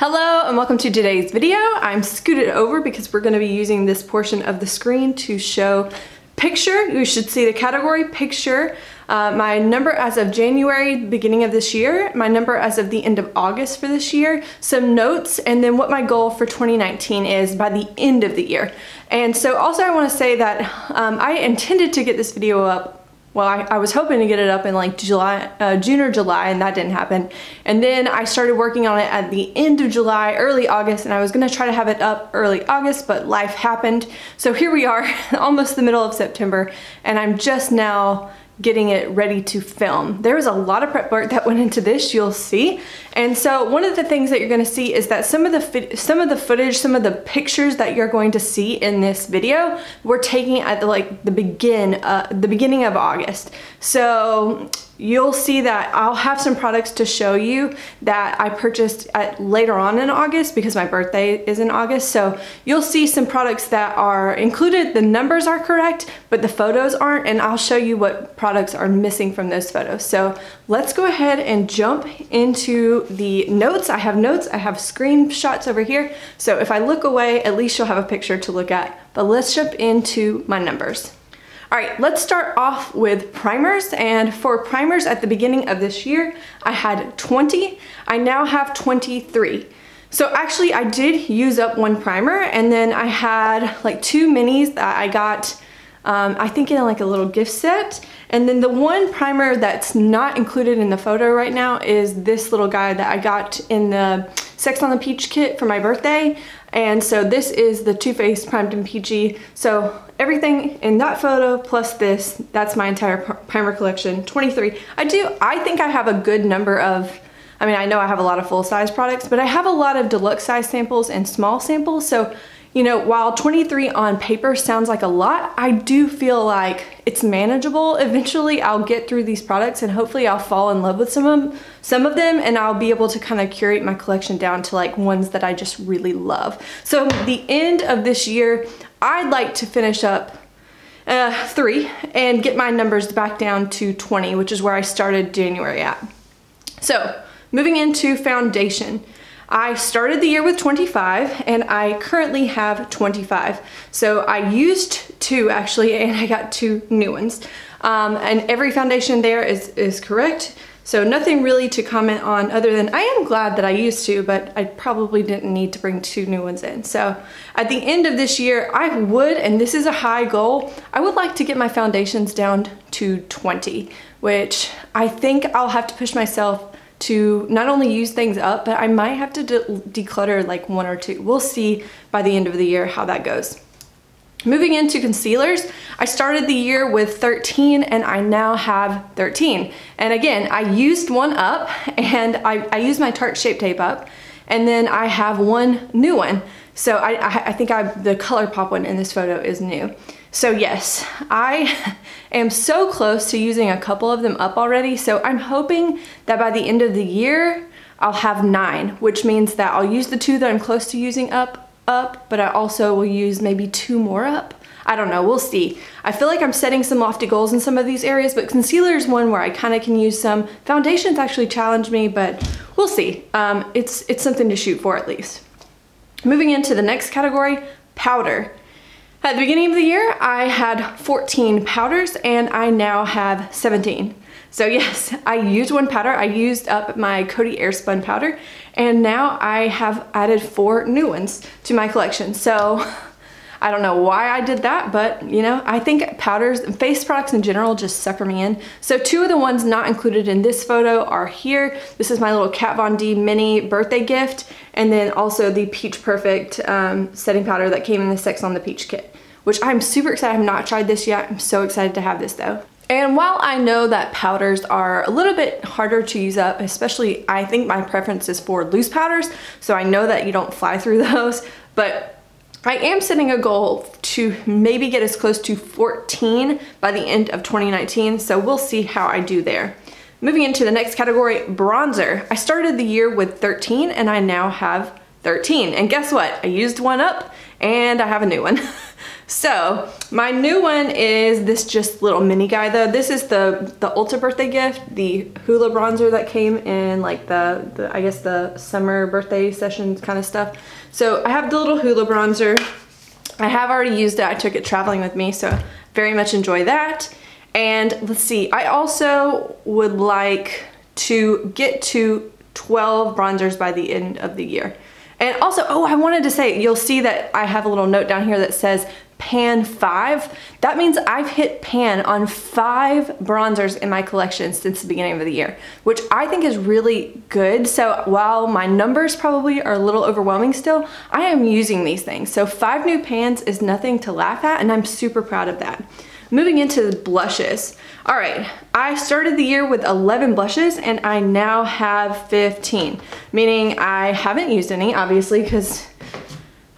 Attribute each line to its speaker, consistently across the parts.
Speaker 1: Hello and welcome to today's video. I'm scooted over because we're going to be using this portion of the screen to show picture. You should see the category picture, my number as of January, beginning of this year, my number as of the end of August for this year, some notes, and then what my goal for 2019 is by the end of the year. And so also I want to say that I intended to get this video up. Well, I was hoping to get it up in like June or July, and that didn't happen. And then I started working on it at the end of July, early August, and I was gonna try to have it up early August, but life happened. So here we are, almost the middle of September, and I'm just now getting it ready to film. There was a lot of prep work that went into this, you'll see. And so one of the things that you're gonna see is that some of the footage, some of the pictures that you're going to see in this video, we're taking at the beginning of August. So you'll see that I'll have some products to show you that I purchased later on in August because my birthday is in August. So you'll see some products that are included, the numbers are correct, but the photos aren't, and I'll show you what products are missing from those photos. So let's go ahead and jump into the notes. I have notes, I have screenshots over here. So if I look away, at least you'll have a picture to look at. But let's jump into my numbers. All right, let's start off with primers. And for primers at the beginning of this year, I had 20. I now have 23. So actually I did use up one primer, and then I had like two minis that I got, I think in like a little gift set. And then the one primer that's not included in the photo right now is this little guy that I got in the Sex on the Peach kit for my birthday. And so this is the Too Faced Primed and Peachy. So everything in that photo plus this, that's my entire primer collection, 23. I think I have a good number of, I mean, I know I have a lot of full-size products, but I have a lot of deluxe size samples and small samples. So, you know, while 23 on paper sounds like a lot, I do feel like it's manageable. Eventually I'll get through these products and hopefully I'll fall in love with some of them, and I'll be able to kind of curate my collection down to like ones that I just really love. So the end of this year, I'd like to finish up 3 and get my numbers back down to 20, which is where I started January at. So moving into foundation. I started the year with 25 and I currently have 25. So I used 2 actually, and I got 2 new ones. And every foundation there is correct. So nothing really to comment on other than I am glad that I used 2, but I probably didn't need to bring 2 new ones in. So at the end of this year, I would, and this is a high goal, I would like to get my foundations down to 20, which I think I'll have to push myself to not only use things up, but I might have to declutter like 1 or 2. We'll see by the end of the year how that goes. Moving into concealers, I started the year with 13 and I now have 13. And again, I used one up, and I used my Tarte Shape Tape up, and then I have one new one. So I think the ColourPop one in this photo is new. So yes, I am so close to using a couple of them up already. So I'm hoping that by the end of the year, I'll have 9, which means that I'll use the 2 that I'm close to using up, but I also will use maybe 2 more up. I don't know, we'll see. I feel like I'm setting some lofty goals in some of these areas, but concealer is one where I kind of can use some. Foundations actually challenge me, but we'll see. It's something to shoot for at least. Moving into the next category, powder. At the beginning of the year, I had 14 powders and I now have 17. So yes, I used one powder. I used up my Coty Airspun powder, and now I have added 4 new ones to my collection. So I don't know why I did that, but you know, I think powders and face products in general just sucker me in. So 2 of the ones not included in this photo are here. This is my little Kat Von D mini birthday gift, and then also the Peach Perfect setting powder that came in the Sex on the Peach kit, which I'm super excited. I have not tried this yet. I'm so excited to have this though. And while I know that powders are a little bit harder to use up, especially I think my preference is for loose powders, so I know that you don't fly through those, but I am setting a goal to maybe get as close to 14 by the end of 2019, so we'll see how I do there. Moving into the next category, bronzer. I started the year with 13 and I now have 13. And guess what? I used one up and I have a new one. So my new one is this just little mini guy though. This is the Ulta birthday gift, the Hoola bronzer that came in like the I guess the summer birthday sessions kind of stuff. So I have the little Hoola bronzer. I have already used it. I took it traveling with me, so very much enjoy that. And let's see, I also would like to get to 12 bronzers by the end of the year. And also, oh, I wanted to say, you'll see that I have a little note down here that says pan 5. That means I've hit pan on 5 bronzers in my collection since the beginning of the year, which I think is really good. So while my numbers probably are a little overwhelming still, I am using these things. So 5 new pans is nothing to laugh at, and I'm super proud of that. Moving into the blushes. All right, I started the year with 11 blushes and I now have 15, meaning I haven't used any, obviously, because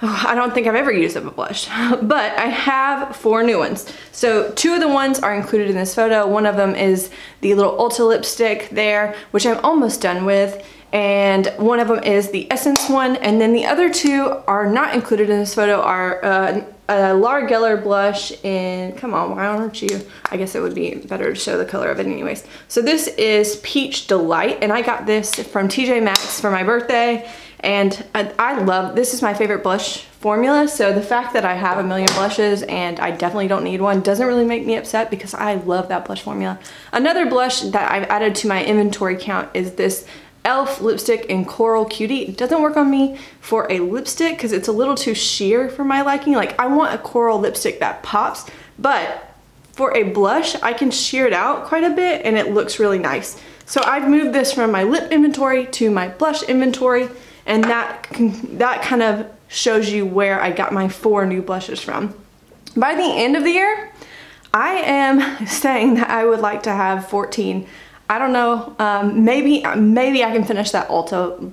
Speaker 1: I don't think I've ever used up a blush, but I have 4 new ones. So 2 of the ones are included in this photo. One of them is the little Ulta lipstick there, which I'm almost done with. And one of them is the Essence one. And then the other 2 are not included in this photo are a Laura Geller blush in, come on, why aren't you? I guess it would be better to show the color of it anyways. So this is Peach Delight, and I got this from TJ Maxx for my birthday. And I love, this is my favorite blush formula. So the fact that I have a million blushes and I definitely don't need one doesn't really make me upset because I love that blush formula. Another blush that I've added to my inventory count is this e.l.f. lipstick in Coral Cutie. It doesn't work on me for a lipstick because it's a little too sheer for my liking. Like, I want a coral lipstick that pops, but for a blush, I can sheer it out quite a bit and it looks really nice. So I've moved this from my lip inventory to my blush inventory, and that kind of shows you where I got my 4 new blushes from. By the end of the year, I am saying that I would like to have 14. I don't know, maybe I can finish that Ulta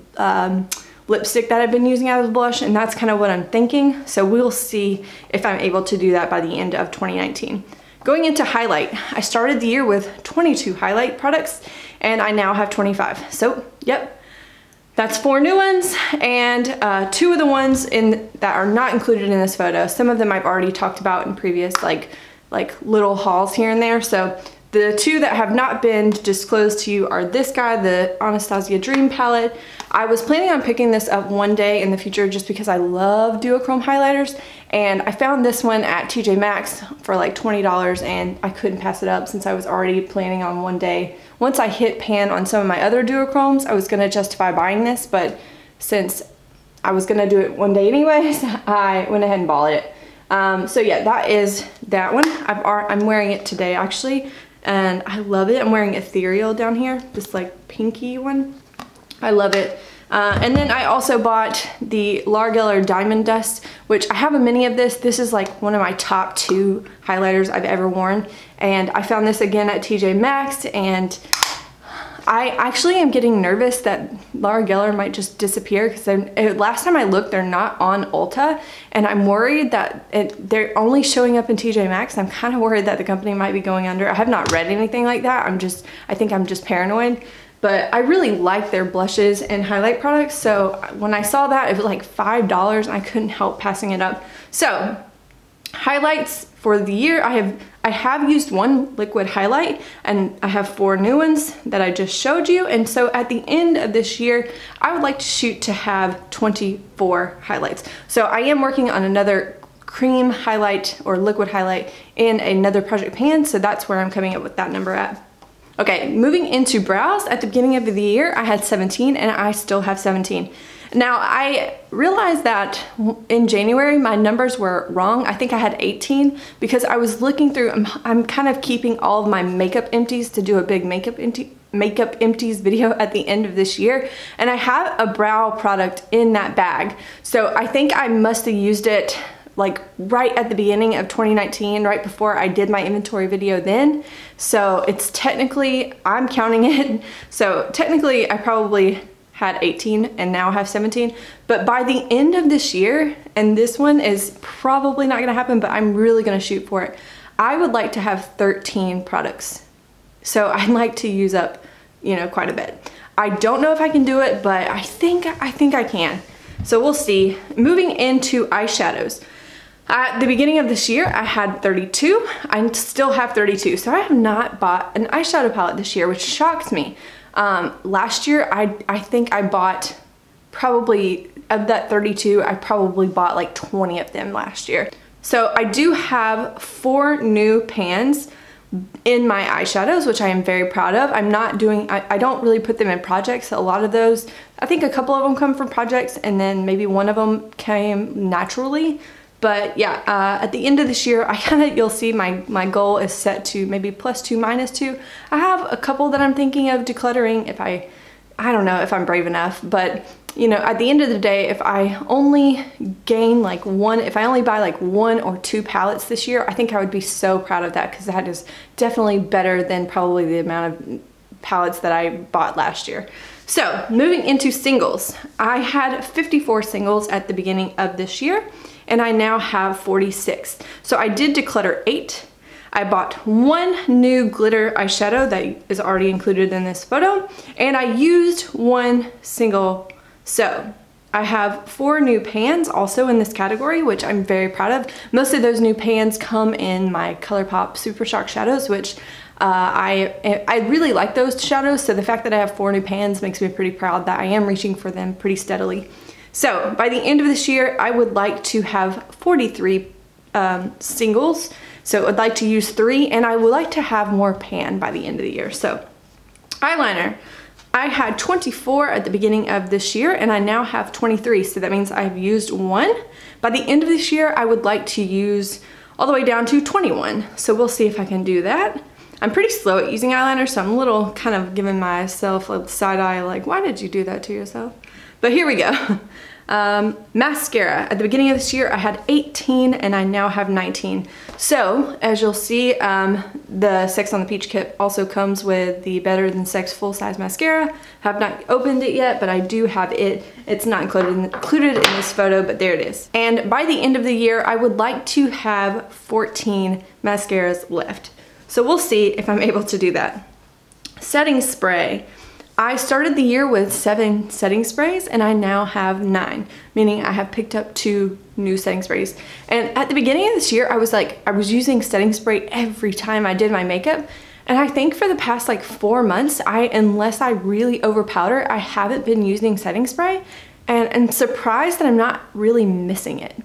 Speaker 1: lipstick that I've been using out of the blush, and that's kind of what I'm thinking. So we'll see if I'm able to do that by the end of 2019. Going into highlight, I started the year with 22 highlight products, and I now have 25. So, yep, that's 4 new ones, and 2 of the ones that are not included in this photo. Some of them I've already talked about in previous like little hauls here and there. So the 2 that have not been disclosed to you are this guy, the Anastasia Dream palette. I was planning on picking this up one day in the future just because I love duochrome highlighters, and I found this one at TJ Maxx for like $20 and I couldn't pass it up since I was already planning on one day. Once I hit pan on some of my other duochromes, I was gonna justify buying this, but since I was gonna do it one day anyways, I went ahead and bought it. So yeah, that is that one. I'm wearing it today actually, and I love it. I'm wearing Ethereal down here, this like pinky one. I love it. And then I also bought the Laura Geller Diamond Dust, which I have a mini of this. This is like one of my top 2 highlighters I've ever worn. And I found this again at TJ Maxx, and I actually am getting nervous that Laura Geller might just disappear because last time I looked, they're not on Ulta, and I'm worried that they're only showing up in TJ Maxx. I'm kind of worried that the company might be going under. I have not read anything like that. I think I'm just paranoid. But I really like their blushes and highlight products, so when I saw that, it was like $5 and I couldn't help passing it up. So, highlights for the year, I have used 1 liquid highlight, and I have 4 new ones that I just showed you, and so at the end of this year, I would like to shoot to have 24 highlights. So I am working on another cream highlight or liquid highlight in another project pan, so that's where I'm coming up with that number at. Okay, moving into brows, at the beginning of the year, I had 17 and I still have 17. Now, I realized that in January, my numbers were wrong. I think I had 18 because I was looking through, I'm kind of keeping all of my makeup empties to do a big makeup empties video at the end of this year. And I have a brow product in that bag. So I think I must have used it like right at the beginning of 2019, right before I did my inventory video then. So it's technically, I'm counting it. So technically I probably had 18 and now have 17. But by the end of this year, and this one is probably not gonna happen, but I'm really gonna shoot for it, I would like to have 13 products. So I'd like to use up, quite a bit. I don't know if I can do it, but I think I can. So we'll see. Moving into eyeshadows. At the beginning of this year, I had 32. I still have 32, so I have not bought an eyeshadow palette this year, which shocks me. Last year, I think I bought probably, of that 32, I probably bought like 20 of them last year. So I do have 4 new pans in my eyeshadows, which I am very proud of. I'm not doing, I don't really put them in projects. A lot of those, I think a couple of them come from projects, and then maybe one of them came naturally. But yeah, at the end of this year, you'll see my goal is set to maybe +2, -2. I have a couple that I'm thinking of decluttering if I don't know if I'm brave enough, but you know, at the end of the day, if I only gain like if I only buy like 1 or 2 palettes this year, I think I would be so proud of that, because that is definitely better than probably the amount of palettes that I bought last year. So moving into singles, I had 54 singles at the beginning of this year, and I now have 46. So I did declutter 8. I bought 1 new glitter eyeshadow that is already included in this photo, and I used 1 single. So I have 4 new pans also in this category, which I'm very proud of. Most of those new pans come in my ColourPop Super Shock shadows, which I really like those shadows. So the fact that I have 4 new pans makes me pretty proud that I am reaching for them pretty steadily. So by the end of this year, I would like to have 43 singles. So I'd like to use 3, and I would like to have more pan by the end of the year. So eyeliner, I had 24 at the beginning of this year, and I now have 23. So that means I've used 1. By the end of this year, I would like to use all the way down to 21. So we'll see if I can do that. I'm pretty slow at using eyeliner, so I'm a little kind of giving myself a side eye, like, why did you do that to yourself? But here we go. Mascara. At the beginning of this year, I had 18, and I now have 19. So, as you'll see, the Sex on the Peach kit also comes with the Better Than Sex full-size mascara. Have not opened it yet, but I do have it. It's not included in this photo, but there it is. And by the end of the year, I would like to have 14 mascaras left. So we'll see if I'm able to do that. Setting spray. I started the year with 7 setting sprays, and I now have 9, meaning I have picked up 2 new setting sprays. And at the beginning of this year, I was using setting spray every time I did my makeup. And I think for the past like 4 months, unless I really over powder, I haven't been using setting spray. And I'm surprised that I'm not really missing it.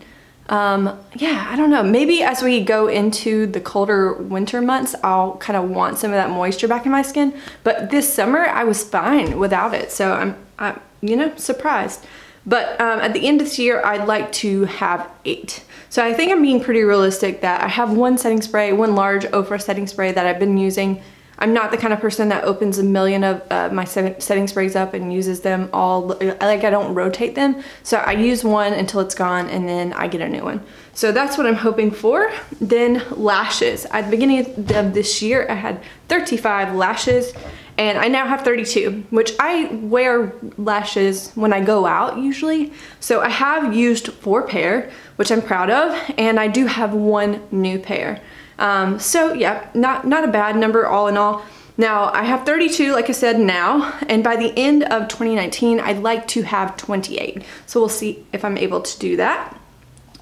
Speaker 1: Yeah, I don't know. Maybe as we go into the colder winter months, I'll kind of want some of that moisture back in my skin. But this summer, I was fine without it. So I'm you know, surprised. But at the end of this year, I'd like to have 8. So I think I'm being pretty realistic that I have 1 setting spray, 1 large Ofra setting spray that I've been using. I'm not the kind of person that opens a million of my setting sprays up and uses them all. Like, I don't rotate them. So I use 1 until it's gone, and then I get a new one. So that's what I'm hoping for. Then lashes. At the beginning of this year, I had 35 lashes, and I now have 32, which I wear lashes when I go out usually. So I have used 4 pair, which I'm proud of, and I do have 1 new pair. So yeah, not a bad number all in all. Now I have 32, like I said, now, and by the end of 2019, I'd like to have 28. So we'll see if I'm able to do that.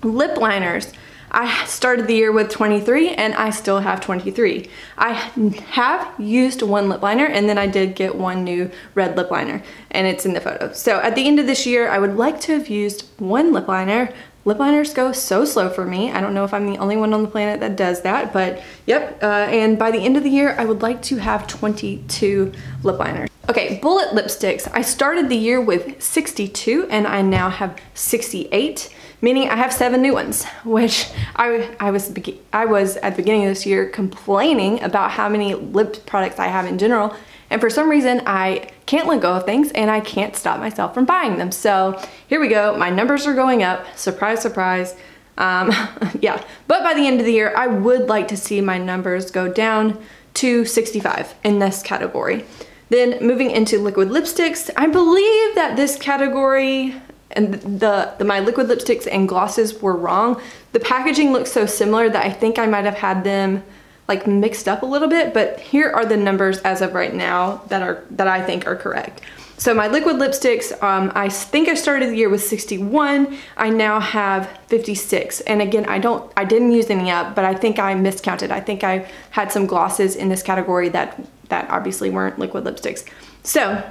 Speaker 1: Lip liners. I started the year with 23, and I still have 23. I have used 1 lip liner, and then I did get 1 new red lip liner, and it's in the photo. So at the end of this year, I would like to have used 1 lip liner. Lip liners go so slow for me. I don't know if I'm the only one on the planet that does that, but yep. And by the end of the year, I would like to have 22 lip liners. Okay, bullet lipsticks. I started the year with 62, and I now have 68, meaning I have 7 new ones, which I was at the beginning of this year complaining about how many lip products I have in general. And for some reason, I can't let go of things, and I can't stop myself from buying them. So here we go. My numbers are going up. Surprise, surprise. Yeah, but by the end of the year, I would like to see my numbers go down to 65 in this category. Then moving into liquid lipsticks, I believe that this category and my liquid lipsticks and glosses were wrong. The packaging looks so similar that I think I might have had them like mixed up a little bit, but here are the numbers as of right now that I think are correct. So my liquid lipsticks, I think I started the year with 61. I now have 56. And again, I didn't use any up, but I think I miscounted. I think I had some glosses in this category that obviously weren't liquid lipsticks. So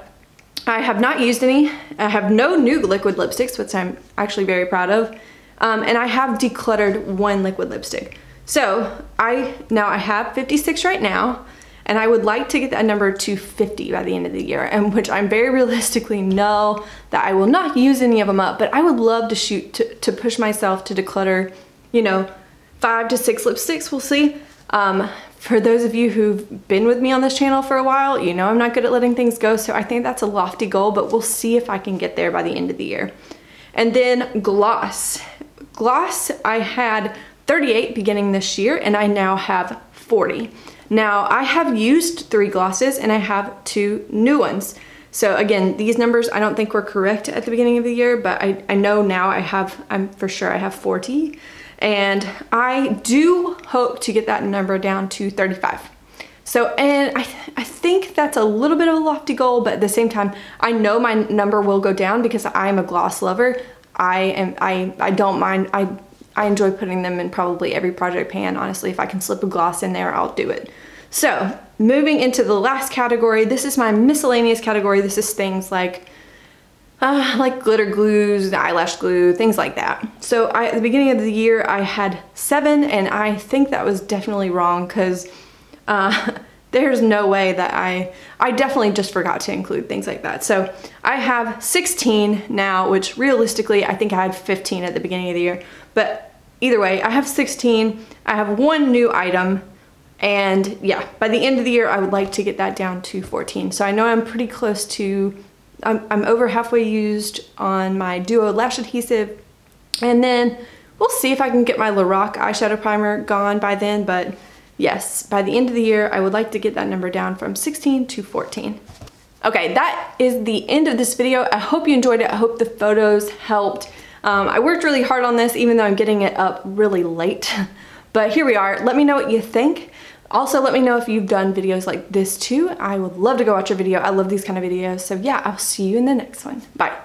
Speaker 1: I have not used any. I have no new liquid lipsticks, which I'm actually very proud of. And I have decluttered one liquid lipstick. So I have 56 right now. And I would like to get that number to 50 by the end of the year, and which I'm very realistically know that I will not use any of them up, but I would love to shoot to push myself to declutter, you know, 5 to 6 lipsticks, we'll see. For those of you who've been with me on this channel for a while, you know I'm not good at letting things go, so I think that's a lofty goal, but we'll see if I can get there by the end of the year. And then gloss. Gloss, I had 38 beginning this year, and I now have 40. Now, I have used 3 glosses and I have 2 new ones. So again, these numbers I don't think were correct at the beginning of the year, but I know now I'm for sure I have 40. And I do hope to get that number down to 35. So, and I think that's a little bit of a lofty goal, but at the same time, I know my number will go down because I'm a gloss lover. I don't mind, I enjoy putting them in probably every project pan. Honestly, if I can slip a gloss in there, I'll do it. So moving into the last category, this is my miscellaneous category. This is things like glitter glues, eyelash glue, things like that. So at the beginning of the year, I had 7, and I think that was definitely wrong because there's no way that I definitely just forgot to include things like that. So I have 16 now, which realistically, I think I had 15 at the beginning of the year. But either way, I have 16. I have 1 new item. And yeah, by the end of the year, I would like to get that down to 14. So I know I'm pretty close to, I'm over halfway used on my Duo Lash Adhesive. And then we'll see if I can get my Lorac eyeshadow primer gone by then. But yes, by the end of the year, I would like to get that number down from 16 to 14. Okay, that is the end of this video. I hope you enjoyed it. I hope the photos helped. I worked really hard on this, even though I'm getting it up really late. But here we are. Let me know what you think. Also, let me know if you've done videos like this too. I would love to go watch your video. I love these kind of videos. So yeah, I'll see you in the next one. Bye.